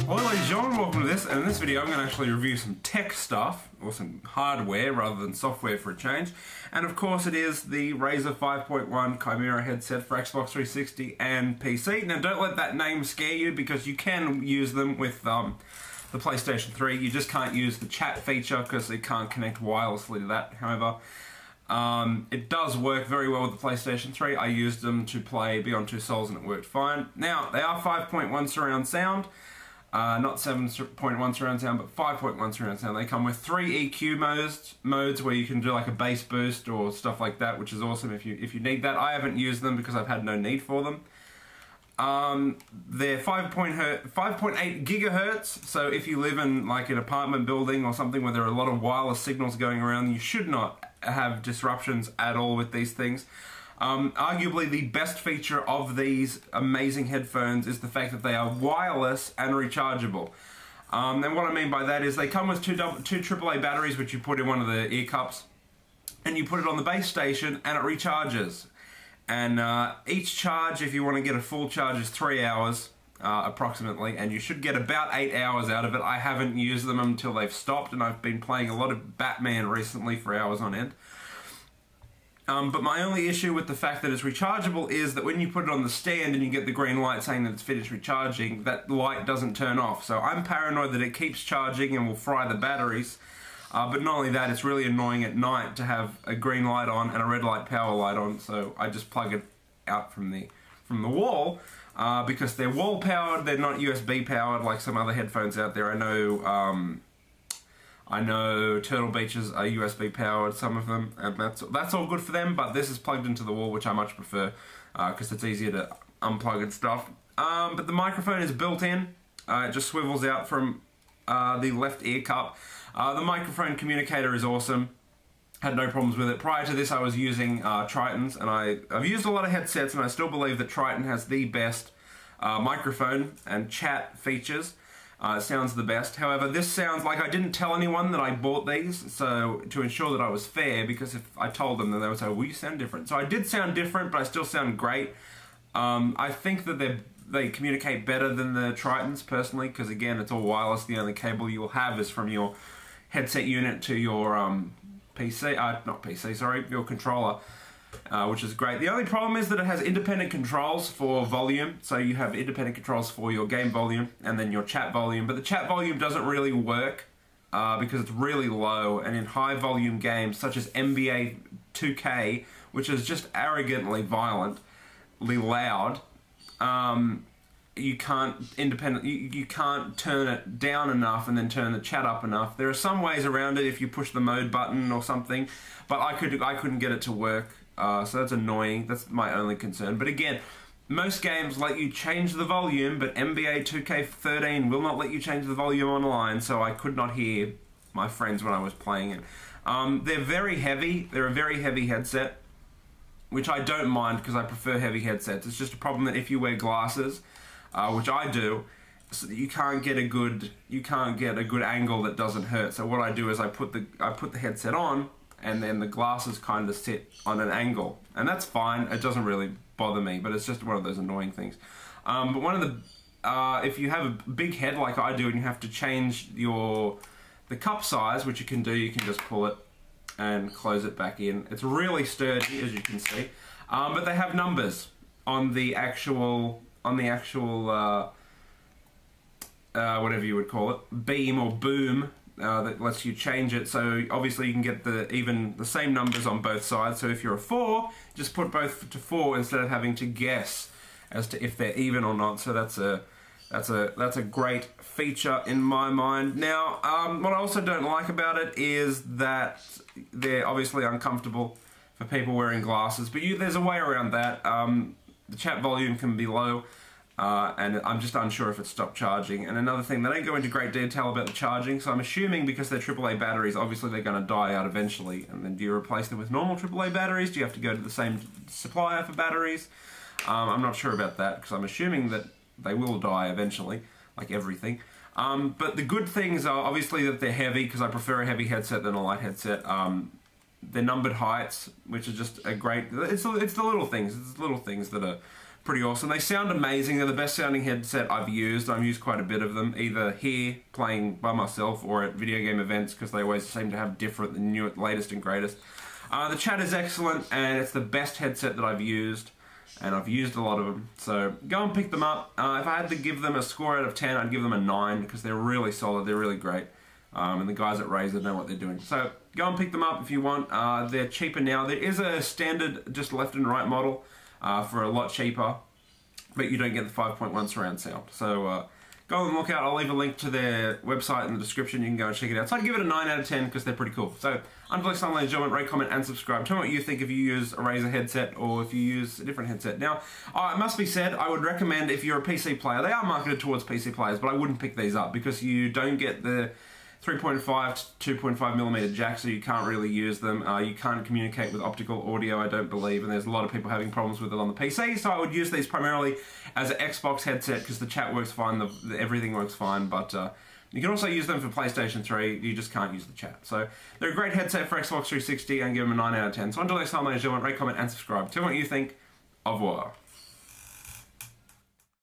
Hello ladies and gentlemen, welcome to this, and in this video I'm going to actually review some tech stuff, or some hardware rather than software for a change, and of course it is the Razer 5.1 Chimaera headset for Xbox 360 and PC. Now don't let that name scare you, because you can use them with the PlayStation 3, you just can't use the chat feature because it can't connect wirelessly to that. However, it does work very well with the PlayStation 3. I used them to play Beyond Two Souls and it worked fine. Now, they are 5.1 surround sound. Not 7.1 surround sound, but 5.1 surround sound. They come with 3 EQ modes where you can do like a bass boost or stuff like that, which is awesome if you need that. I haven't used them because I've had no need for them. They're 5.8 gigahertz, so if you live in like an apartment building or something where there are a lot of wireless signals going around, you should not have disruptions at all with these things. Arguably the best feature of these amazing headphones is the fact that they are wireless and rechargeable. And what I mean by that is they come with two AAA batteries, which you put in one of the ear cups, and you put it on the base station and it recharges. And each charge, if you want to get a full charge, is 3 hours approximately, and you should get about 8 hours out of it. I haven't used them until they've stopped, and I've been playing a lot of Batman recently for hours on end. But my only issue with the fact that it's rechargeable is that when you put it on the stand and you get the green light saying that it's finished recharging, that light doesn't turn off. So I'm paranoid that it keeps charging and will fry the batteries. But not only that, it's really annoying at night to have a green light on and a red light power light on. So I just plug it out from the wall because they're wall powered. They're not USB powered like some other headphones out there. I know Turtle Beaches are USB powered, some of them, and that's all good for them, but this is plugged into the wall, which I much prefer, because it's easier to unplug and stuff. But the microphone is built in, it just swivels out from the left ear cup. The microphone communicator is awesome, had no problems with it. Prior to this I was using Tritons, and I've used a lot of headsets, and I still believe that Triton has the best microphone and chat features. It sounds the best. However, this sounds like I didn't tell anyone that I bought these, so to ensure that I was fair, because if I told them, then they would say, well, you sound different. So I did sound different, but I still sound great. I think that they communicate better than the Tritons, personally, because again, it's all wireless. The only cable you'll have is from your headset unit to your your controller. Which is great. The only problem is that it has independent controls for volume, so you have independent controls for your game volume and then your chat volume, but the chat volume doesn't really work because it's really low, and in high volume games such as NBA 2K, which is just arrogantly violently loud, you can't you can't turn it down enough and then turn the chat up enough. There are some ways around it if you push the mode button or something, but I couldn't get it to work. So that's annoying. That's my only concern. But again, most games let you change the volume, but NBA 2K13 will not let you change the volume online, so I could not hear my friends when I was playing it. They're very heavy. They're a very heavy headset, which I don't mind because I prefer heavy headsets. It's just a problem that if you wear glasses, which I do, so you can't get a good angle that doesn't hurt. So what I do is I put the headset on, and then the glasses kind of sit on an angle, and that's fine. It doesn't really bother me, but it's just one of those annoying things. But one of the if you have a big head like I do and you have to change the cup size, which you can do, you can just pull it and close it back in. It's really sturdy, as you can see, but they have numbers on the actual whatever you would call it, beam or boom. That lets you change it, so obviously you can get the same numbers on both sides. So if you're a 4, just put both to 4 instead of having to guess as to if they're even or not. So that's a great feature in my mind. Now, what I also don't like about it is that they're obviously uncomfortable for people wearing glasses, but there's a way around that. The chat volume can be low. And I'm just unsure if it stopped charging. And another thing, they don't go into great detail about the charging, so I'm assuming because they're AAA batteries, obviously they're going to die out eventually. And then do you replace them with normal AAA batteries? Do you have to go to the same supplier for batteries? I'm not sure about that, because I'm assuming that they will die eventually, like everything. But the good things are obviously that they're heavy, because I prefer a heavy headset than a light headset. They're numbered heights, which is just a great... It's the little things. It's the little things that are pretty awesome. They sound amazing. They're the best sounding headset I've used. I've used quite a bit of them, either here playing by myself or at video game events, because they always seem to have different, the newest, latest and greatest. The chat is excellent, and it's the best headset that I've used, and I've used a lot of them. So go and pick them up. If I had to give them a score out of 10, I'd give them a 9, because they're really solid, they're really great. And the guys at Razer know what they're doing. So go and pick them up if you want. They're cheaper now. There is a standard just left and right model for a lot cheaper, but you don't get the 5.1 surround sound. So go and look out. I'll leave a link to their website in the description. You can go and check it out. So I'd give it a 9 out of 10 because they're pretty cool. So until next time, ladies and gentlemen, rate, comment, and subscribe. Tell me what you think if you use a Razer headset or if you use a different headset. Now, it must be said, I would recommend if you're a PC player, they are marketed towards PC players, but I wouldn't pick these up because you don't get the 3.5 to 2.5mm jack, so you can't really use them. You can't communicate with optical audio, I don't believe, and there's a lot of people having problems with it on the PC, so I would use these primarily as an Xbox headset because the chat works fine, everything works fine, but you can also use them for PlayStation 3, you just can't use the chat. So they're a great headset for Xbox 360 and give them a 9 out of 10. So until next time, ladies and gentlemen, rate, comment, and subscribe. Tell me what you think. Au revoir.